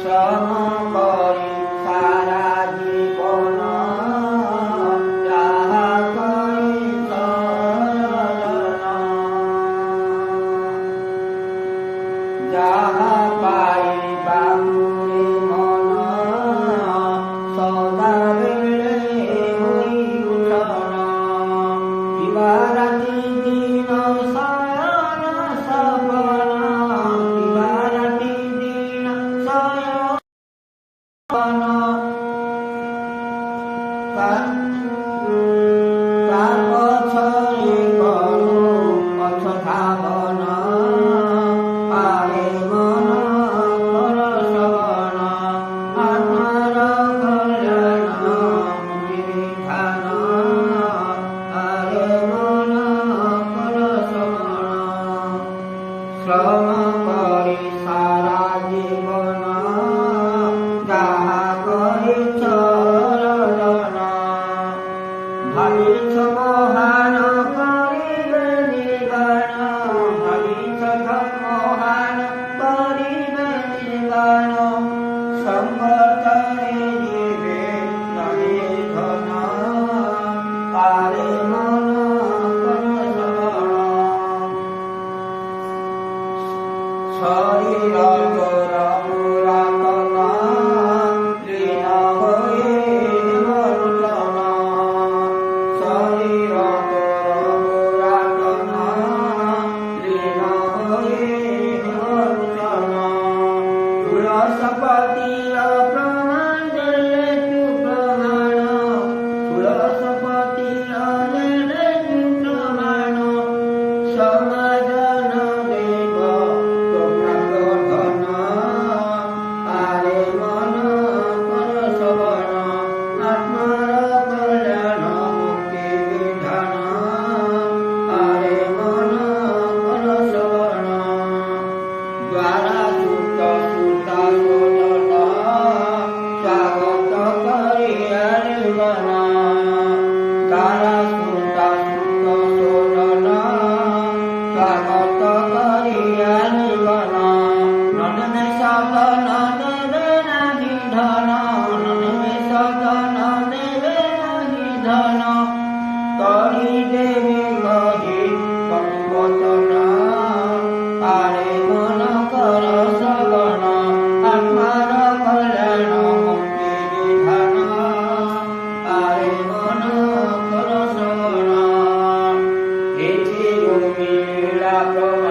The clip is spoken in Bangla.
সমকরি সারা জীবন যাহা করি সরলন, যাহা পাই বামুরি মন সদা বেড়ে হই উঠন, দিবারাতি দিন শয়ন সপন, দিবারাতি দিন শয়ন পছরে করো অযথা বন, আরে মন কর শ্রবণ, আত্মার কল্যাণ বিধান, আরে মন কর শ্রবণ। শ্রম করি সারা জীবন যাহা করিছ রলন, ভাবিছ মহান করিবে নির্বাণ, ভাবিছ মহান করিবে নির্বাণ, সংগতরে জীবে নহে ধন, আরে মন কর শ্রবণ। শরীর তোর মুরাতন লীন হয়ে মরুতন, শরীর তোর মুরাতন লীন হয়ে মরুতন, তুলসপতি প্রমাণ দেলে তু প্রমাণ, তুলসপতি দেলে তু প্রমাণ, সমাধান দেব ধন, আরে মন কর শ্রবণ, আত্মার কল্যাণ মুক্তি বিধান, আরে মন কর শ্রবণ। দ্বারা সুত সুতা শোধন স্বাগত করিয়া নির্বাণ, দ্বারা সুতা সুত শোধন স্বাগত করিয়া নির্বাণ, ননমে সদন দেবে নাহি ধন, ননমে সদন দেবে নাহি ধন, তরি দেবে গহি বচন, আরে মন কর শ্রবণ, আত্মার কল্যাণ মুক্তি বিধান, আরে মন কর শ্রবণ। এটি ভূমি লীলা প্রমাণ